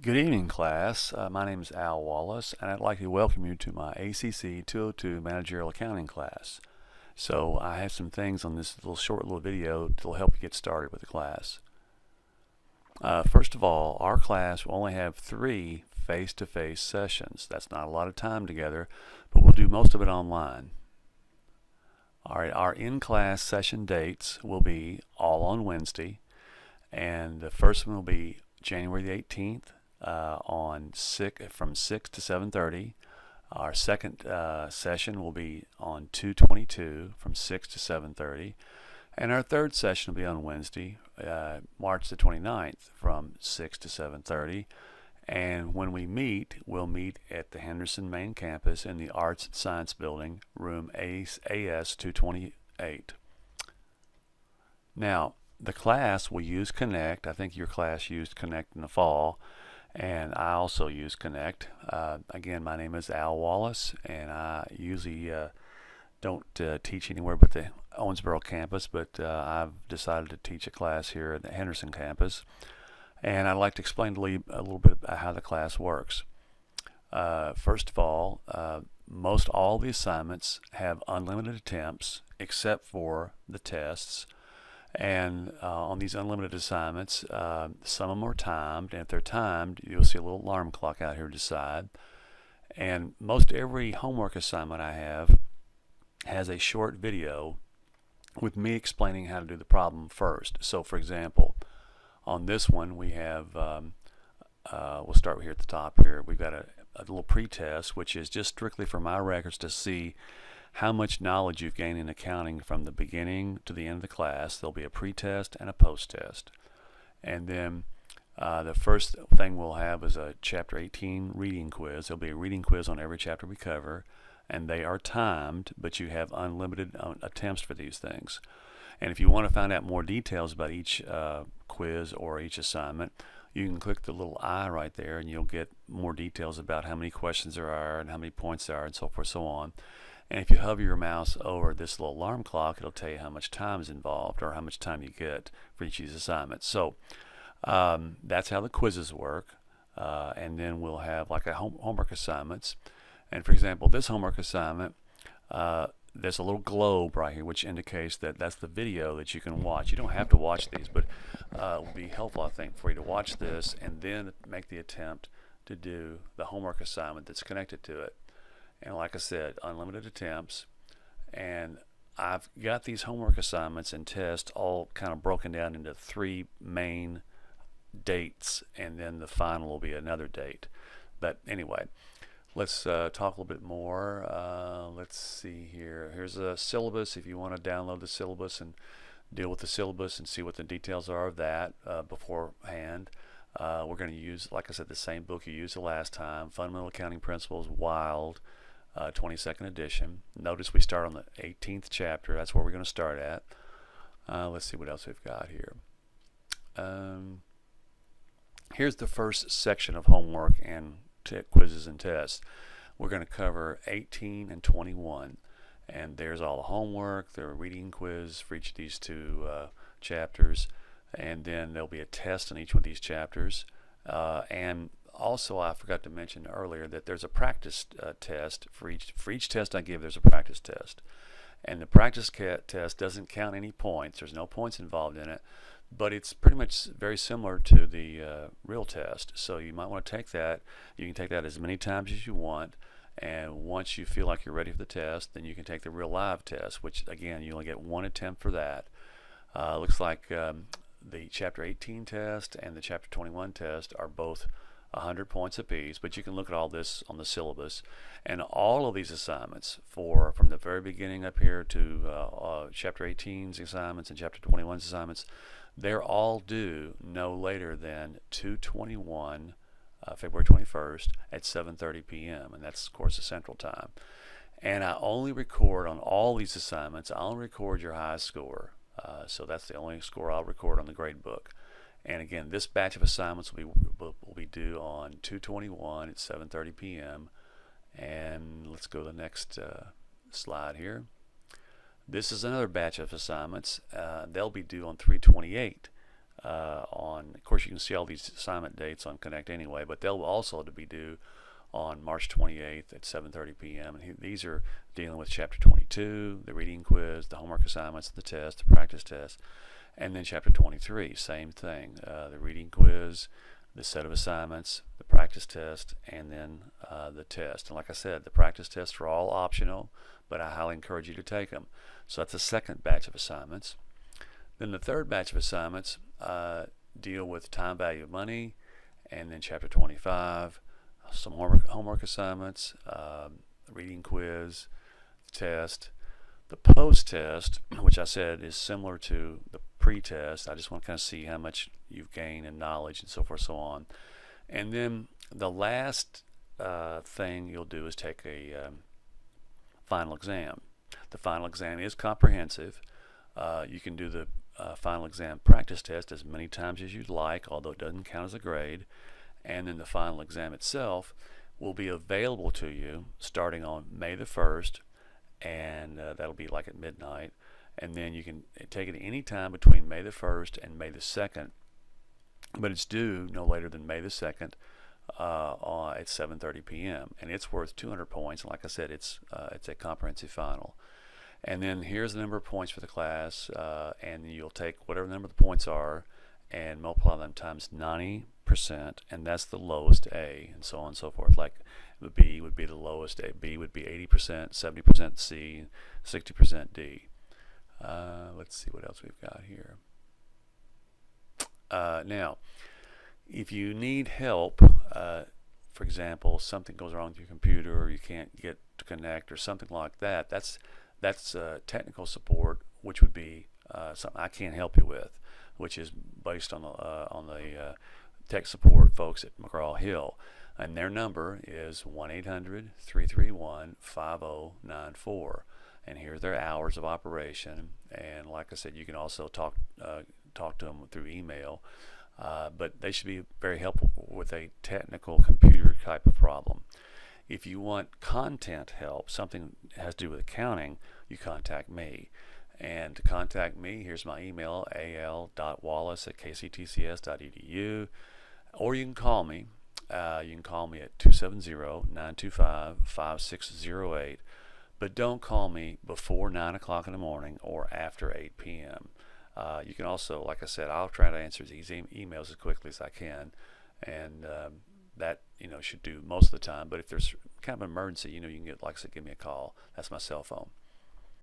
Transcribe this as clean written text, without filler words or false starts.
Good evening, class. My name is Al Wallace, and I'd like to welcome you to my ACC 202 Managerial Accounting class. So I have some things on this short video that will help you get started with the class. First of all, our class will only have 3 face-to-face sessions. That's not a lot of time together, but we'll do most of it online. Alright, our in-class session dates will be all on Wednesday, and the first one will be January the 18th. From 6 to 7:30. Our second session will be on 2/22 from 6 to 7:30, and our third session will be on Wednesday, March the 29th from 6 to 7:30. And when we meet, we'll meet at the Henderson main campus in the Arts and Science Building, room AS 228. Now, the class will use Connect. I think your class used Connect in the fall, and I also use Connect. Again, my name is Al Wallace, and I usually don't teach anywhere but the Owensboro campus, but I've decided to teach a class here at the Henderson campus, and I'd like to explain to you a little bit about how the class works. First of all, most all the assignments have unlimited attempts except for the tests. And on these unlimited assignments, some of them are timed, and if they're timed, you'll see a little alarm clock out here to the side. And most every homework assignment I have has a short video with me explaining how to do the problem first. So for example, on this one we have, we'll start here at the top here, we've got a little pre-test, which is just strictly for my records to see how much knowledge you've gained in accounting from the beginning to the end of the class. There'll be a pre-test and a post-test. And then the first thing we'll have is a Chapter 18 reading quiz. There'll be a reading quiz on every chapter we cover, and they are timed, but you have unlimited attempts for these things. And if you want to find out more details about each quiz or each assignment, you can click the little I right there, and you'll get more details about how many questions there are and how many points there are and so forth, so on. And if you hover your mouse over this little alarm clock, it'll tell you how much time is involved or how much time you get for each of these assignments. So that's how the quizzes work. And then we'll have like a homework assignments. And for example, this homework assignment, there's a little globe right here which indicates that that's the video that you can watch. You don't have to watch these, but it will be helpful, I think, for you to watch this and then make the attempt to do the homework assignment that's connected to it. And like I said, unlimited attempts. And I've got these homework assignments and tests all kind of broken down into 3 main dates, and then the final will be another date. But anyway, let's talk a little bit more. Let's see here. Here's a syllabus if you want to download the syllabus and deal with the syllabus and see what the details are of that beforehand. We're going to use, like I said, the same book you used the last time, Fundamental Accounting Principles, Wild, 22nd edition. Notice we start on the 18th chapter. That's where we're going to start at. Let's see what else we've got here. Here's the first section of homework and quizzes and tests. We're going to cover 18 and 21, and there's all the homework, the reading quiz for each of these 2 chapters, and then there'll be a test in each one of these chapters. And also, I forgot to mention earlier that there's a practice test for each test I give. There's a practice test, and the practice test doesn't count any points. There's no points involved in it, but it's pretty much very similar to the real test. So you might want to take that. You can take that as many times as you want, and once you feel like you're ready for the test, then you can take the real live test, which again you only get 1 attempt for that. Looks like the Chapter 18 test and the Chapter 21 test are both 100 points apiece, but you can look at all this on the syllabus. And all of these assignments, from the very beginning up here to Chapter 18's assignments and Chapter 21's assignments, they're all due no later than 2/21, February 21st at 7:30 p.m. and that's of course the Central Time. And I only record on all these assignments. I only record your high score, so that's the only score I'll record on the grade book. And again, this batch of assignments will be due on 2/21 at 7:30 p.m. And let's go to the next slide here. This is another batch of assignments. They'll be due on 3/28 of course, you can see all these assignment dates on Connect anyway, but they'll also be due on March 28th at 7:30 p.m. And these are dealing with Chapter 22, the reading quiz, the homework assignments, the test, the practice test, and then Chapter 23, same thing, the reading quiz, the set of assignments, the practice test, and then the test. And like I said, the practice tests are all optional, but I highly encourage you to take them. So that's the second batch of assignments. Then the third batch of assignments deal with time value of money, and then Chapter 25, some homework assignments, reading quiz, test. The post-test, which I said is similar to the pre-test, I just want to kind of see how much you've gained in knowledge and so forth and so on. And then the last thing you'll do is take a final exam. The final exam is comprehensive. You can do the final exam practice test as many times as you'd like, although it doesn't count as a grade. And then the final exam itself will be available to you starting on May the 1st, and that'll be like at midnight. And then you can take it any time between May the 1st and May the 2nd, but it's due no later than May the 2nd at 7:30 p.m. and it's worth 200 points. And like I said, it's a comprehensive final. And then here's the number of points for the class, and you'll take whatever the number of the points are and multiply them times 90%, and that's the lowest A, and so on and so forth. Like B would be the lowest A, B would be 80%, 70% C, 60% D. Let's see what else we've got here. Now, if you need help, for example, something goes wrong with your computer, or you can't get to connect, or something like that, that's technical support, which would be something I can't help you with, which is based on the tech support folks at McGraw-Hill, and their number is 1-800-331-5094. And here's their hours of operation. And like I said, you can also talk to them through email. But they should be very helpful with a technical computer type of problem. If you want content help, something that has to do with accounting, you contact me. And to contact me, here's my email, al.wallace@kctcs.edu, or you can call me. You can call me at 270-925-5608, but don't call me before 9 o'clock in the morning or after 8 p.m. You can also, like I said, I'll try to answer these emails as quickly as I can, and that should do most of the time. But if there's kind of an emergency, you can get, like I said, give me a call. That's my cell phone.